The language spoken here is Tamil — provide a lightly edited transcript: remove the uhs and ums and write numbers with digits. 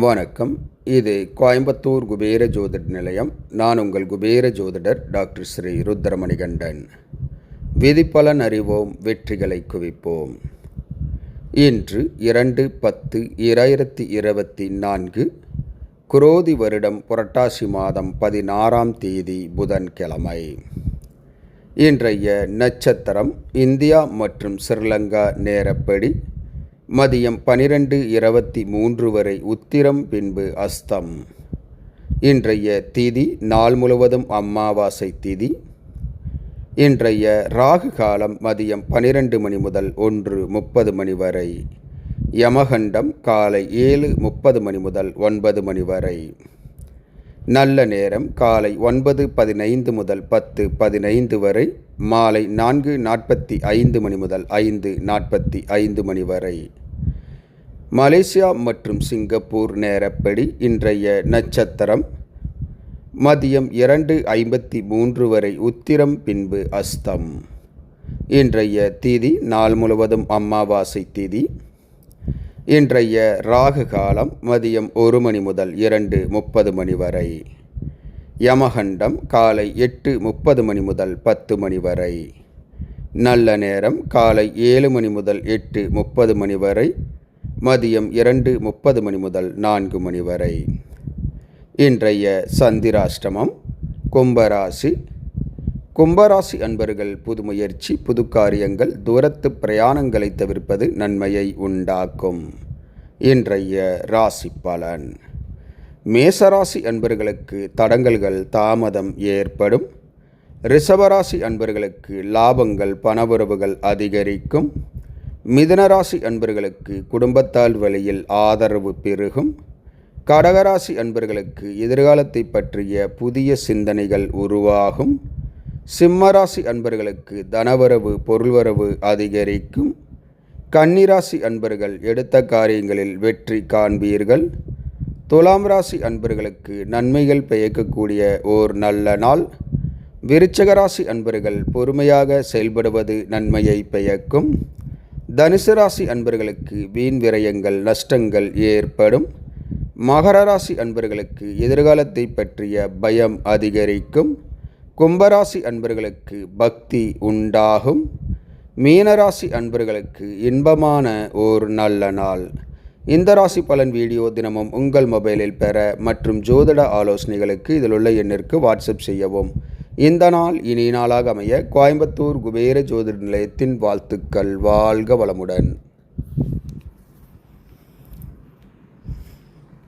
வணக்கம். இது கோயம்புத்தூர் குபேர ஜோதிட நிலையம். நான் உங்கள் குபேர ஜோதிடர் டாக்டர் ஸ்ரீ ருத்ரமணிகண்டன். விதிப்பலன் அறிவோம், வெற்றிகளை குவிப்போம். இன்று 2/10/2024 குரோதி வருடம் புரட்டாசி மாதம் 16ஆம் தேதி புதன்கிழமை. இன்றைய நட்சத்திரம் இந்தியா மற்றும் ஸ்ரீலங்கா நேரப்படி மதியம் 12:23 வரை உத்திரம், பின்பு அஸ்தம். இன்றைய திதி நாள் முழுவதும் அமாவாசை திதி. இன்றைய ராகு காலம் மதியம் 12 மணி முதல் 1:30 மணி வரை. யமகண்டம் காலை 7:30 மணி முதல் 9 மணி வரை. நல்ல நேரம் காலை 9:15 முதல் 10:15 வரை. மாலை 4:45 மணி முதல் 5:45 மணி வரை. மலேசியா மற்றும் சிங்கப்பூர் நேரப்படி இன்றைய நட்சத்திரம் மதியம் 2:53 வரை உத்திரம், பின்பு அஸ்தம். இன்றைய திதி நாள் முழுவதும் அமாவாசை திதி. இன்றைய ராகு காலம் மதியம் 1 மணி முதல் 2:30 மணி வரை. யமகண்டம் காலை 8:30 மணி முதல் 10 மணி வரை. நல்ல நேரம் காலை 7 மணி முதல் 8:30 மணி வரை. மதியம் 2:30 மணி முதல் 4 மணி வரை. இன்றைய சந்திராஷ்டமம். கும்பராசி. கும்பராசி அன்பர்கள் புது முயற்சி, புது காரியங்கள், தூரத்து பிரயாணங்களை தவிர்ப்பது நன்மையை உண்டாக்கும். இன்றைய ராசி பலன். மேசராசி அன்பர்களுக்கு தடங்கல்கள், தாமதம் ஏற்படும். ரிஷபராசி அன்பர்களுக்கு லாபங்கள், பணவுறவுகள் அதிகரிக்கும். மிதுனராசி அன்பர்களுக்கு குடும்பத்தால் வழியில் ஆதரவு பெருகும். கடகராசி அன்பர்களுக்கு எதிர்காலத்தை பற்றிய புதிய சிந்தனைகள் உருவாகும். சிம்மராசி அன்பர்களுக்கு தனவரவு, பொருள்வரவு அதிகரிக்கும். கன்னிராசி அன்பர்கள் எடுத்த காரியங்களில் வெற்றி காண்பீர்கள். துலாம் ராசி அன்பர்களுக்கு நன்மைகள் பயக்கக்கூடிய ஓர் நல்ல நாள். விருச்சிகராசி அன்பர்கள் பொறுமையாக செயல்படுவது நன்மையை பயக்கும். தனுசு ராசி அன்பர்களுக்கு வீண் விரயங்கள், நஷ்டங்கள் ஏற்படும். மகர ராசி அன்பர்களுக்கு எதிர்காலத்தை பற்றிய பயம் அதிகரிக்கும். கும்பராசி அன்பர்களுக்கு பக்தி உண்டாகும். மீனராசி அன்பர்களுக்கு இன்பமான ஓர் நல்ல நாள். இந்த ராசி பலன் வீடியோ தினமும் உங்கள் மொபைலில் பெற மற்றும் ஜோதிட ஆலோசனைகளுக்கு இதில் உள்ள எண்ணிற்கு வாட்ஸ்அப் செய்யவும். இந்த நாள் இனிய நாளாக அமைய கோயம்புத்தூர் குபேர ஜோதிட நிலையத்தின் வாழ்த்துக்கள். வாழ்க வளமுடன்.